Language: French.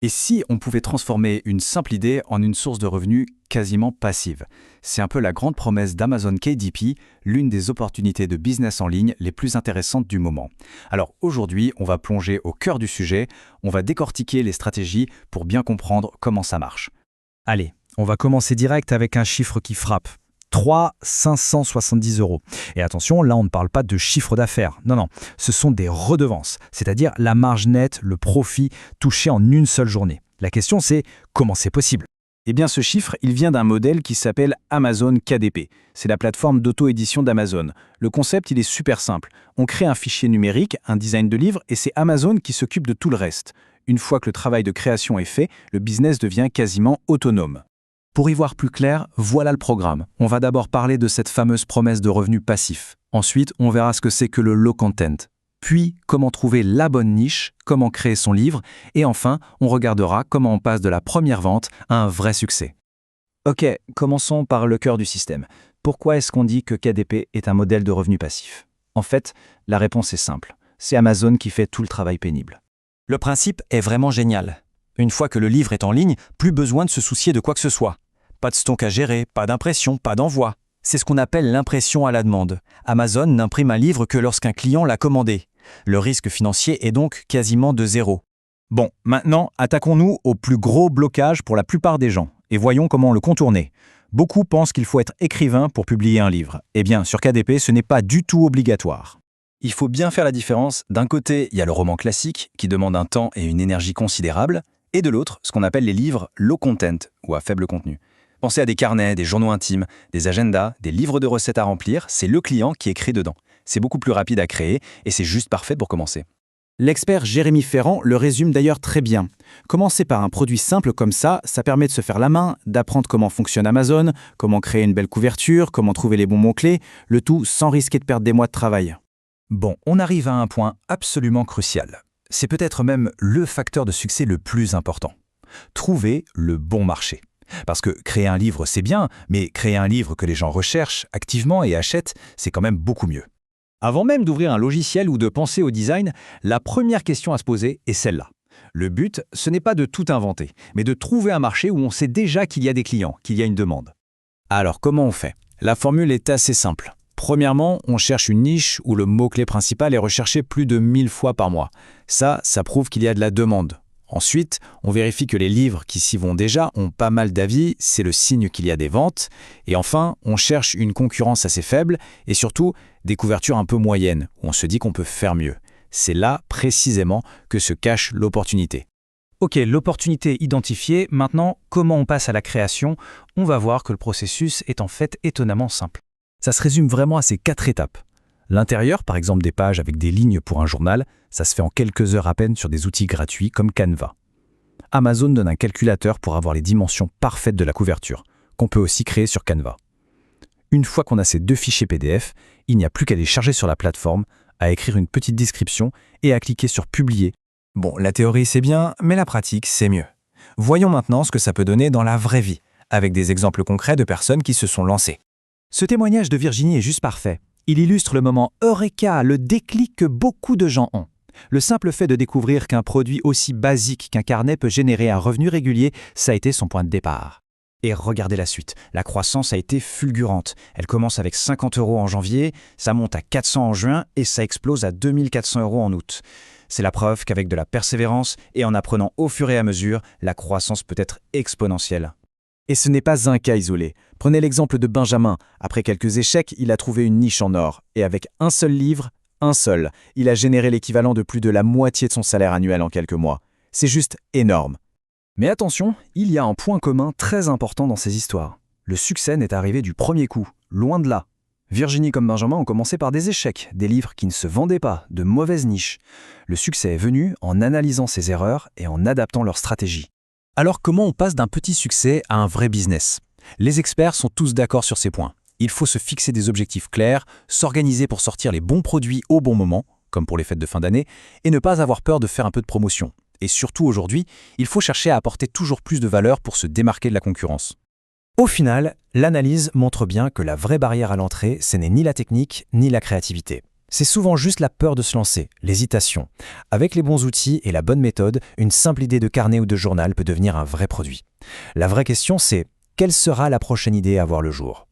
Et si on pouvait transformer une simple idée en une source de revenus quasiment passive? C'est un peu la grande promesse d'Amazon KDP, l'une des opportunités de business en ligne les plus intéressantes du moment. Alors aujourd'hui, on va plonger au cœur du sujet, on va décortiquer les stratégies pour bien comprendre comment ça marche. Allez, on va commencer direct avec un chiffre qui frappe. 3 570 euros. Et attention, là on ne parle pas de chiffre d'affaires. Non, ce sont des redevances, c'est-à-dire la marge nette, le profit touché en une seule journée. La question c'est comment c'est possible? Eh bien ce chiffre, il vient d'un modèle qui s'appelle Amazon KDP. C'est la plateforme d'auto-édition d'Amazon. Le concept, il est super simple. On crée un fichier numérique, un design de livre, et c'est Amazon qui s'occupe de tout le reste. Une fois que le travail de création est fait, le business devient quasiment autonome. Pour y voir plus clair, voilà le programme. On va d'abord parler de cette fameuse promesse de revenus passifs. Ensuite, on verra ce que c'est que le low content. Puis, comment trouver la bonne niche, comment créer son livre. Et enfin, on regardera comment on passe de la première vente à un vrai succès. Ok, commençons par le cœur du système. Pourquoi est-ce qu'on dit que KDP est un modèle de revenus passif? En fait, la réponse est simple. C'est Amazon qui fait tout le travail pénible. Le principe est vraiment génial. Une fois que le livre est en ligne, plus besoin de se soucier de quoi que ce soit. Pas de stock à gérer, pas d'impression, pas d'envoi. C'est ce qu'on appelle l'impression à la demande. Amazon n'imprime un livre que lorsqu'un client l'a commandé. Le risque financier est donc quasiment de zéro. Bon, maintenant, attaquons-nous au plus gros blocage pour la plupart des gens, et voyons comment le contourner. Beaucoup pensent qu'il faut être écrivain pour publier un livre. Eh bien, sur KDP, ce n'est pas du tout obligatoire. Il faut bien faire la différence. D'un côté, il y a le roman classique, qui demande un temps et une énergie considérables, et de l'autre, ce qu'on appelle les livres low content, ou à faible contenu. Pensez à des carnets, des journaux intimes, des agendas, des livres de recettes à remplir, c'est le client qui écrit dedans. C'est beaucoup plus rapide à créer, et c'est juste parfait pour commencer. L'expert Jérémy Ferrand le résume d'ailleurs très bien. Commencer par un produit simple comme ça permet de se faire la main, d'apprendre comment fonctionne Amazon, comment créer une belle couverture, comment trouver les bons mots-clés, le tout sans risquer de perdre des mois de travail. Bon, on arrive à un point absolument crucial. C'est peut-être même le facteur de succès le plus important. Trouver le bon marché. Parce que créer un livre, c'est bien, mais créer un livre que les gens recherchent activement et achètent, c'est quand même beaucoup mieux. Avant même d'ouvrir un logiciel ou de penser au design, la première question à se poser est celle-là. Le but, ce n'est pas de tout inventer, mais de trouver un marché où on sait déjà qu'il y a des clients, qu'il y a une demande. Alors comment on fait? La formule est assez simple. Premièrement, on cherche une niche où le mot-clé principal est recherché plus de 1000 fois par mois. Ça prouve qu'il y a de la demande. Ensuite, on vérifie que les livres qui s'y vont déjà ont pas mal d'avis, c'est le signe qu'il y a des ventes. Et enfin, on cherche une concurrence assez faible et surtout des couvertures un peu moyennes, où on se dit qu'on peut faire mieux. C'est là, précisément, que se cache l'opportunité. Ok, l'opportunité identifiée, maintenant, comment on passe à la création? On va voir que le processus est en fait étonnamment simple. Ça se résume vraiment à ces 4 étapes. L'intérieur, par exemple des pages avec des lignes pour un journal, ça se fait en quelques heures à peine sur des outils gratuits comme Canva. Amazon donne un calculateur pour avoir les dimensions parfaites de la couverture, qu'on peut aussi créer sur Canva. Une fois qu'on a ces 2 fichiers PDF, il n'y a plus qu'à les charger sur la plateforme, à écrire une petite description et à cliquer sur Publier. Bon, la théorie c'est bien, mais la pratique c'est mieux. Voyons maintenant ce que ça peut donner dans la vraie vie, avec des exemples concrets de personnes qui se sont lancées. Ce témoignage de Virginie est juste parfait. Il illustre le moment Eureka, le déclic que beaucoup de gens ont. Le simple fait de découvrir qu'un produit aussi basique qu'un carnet peut générer un revenu régulier, ça a été son point de départ. Et regardez la suite. La croissance a été fulgurante. Elle commence avec 50 € en janvier, ça monte à 400 en juin et ça explose à 2400 € en août. C'est la preuve qu'avec de la persévérance et en apprenant au fur et à mesure, la croissance peut être exponentielle. Et ce n'est pas un cas isolé. Prenez l'exemple de Benjamin. Après quelques échecs, il a trouvé une niche en or. Et avec un seul livre, il a généré l'équivalent de plus de la moitié de son salaire annuel en quelques mois. C'est juste énorme. Mais attention, il y a un point commun très important dans ces histoires. Le succès n'est arrivé du premier coup, loin de là. Virginie comme Benjamin ont commencé par des échecs, des livres qui ne se vendaient pas, de mauvaises niches. Le succès est venu en analysant ses erreurs et en adaptant leur stratégie. Alors comment on passe d'un petit succès à un vrai business? Les experts sont tous d'accord sur ces points. Il faut se fixer des objectifs clairs, s'organiser pour sortir les bons produits au bon moment, comme pour les fêtes de fin d'année, et ne pas avoir peur de faire un peu de promotion. Et surtout aujourd'hui, il faut chercher à apporter toujours plus de valeur pour se démarquer de la concurrence. Au final, l'analyse montre bien que la vraie barrière à l'entrée, ce n'est ni la technique ni la créativité. C'est souvent juste la peur de se lancer, l'hésitation. Avec les bons outils et la bonne méthode, une simple idée de carnet ou de journal peut devenir un vrai produit. La vraie question, c'est: quelle sera la prochaine idée à voir le jour ?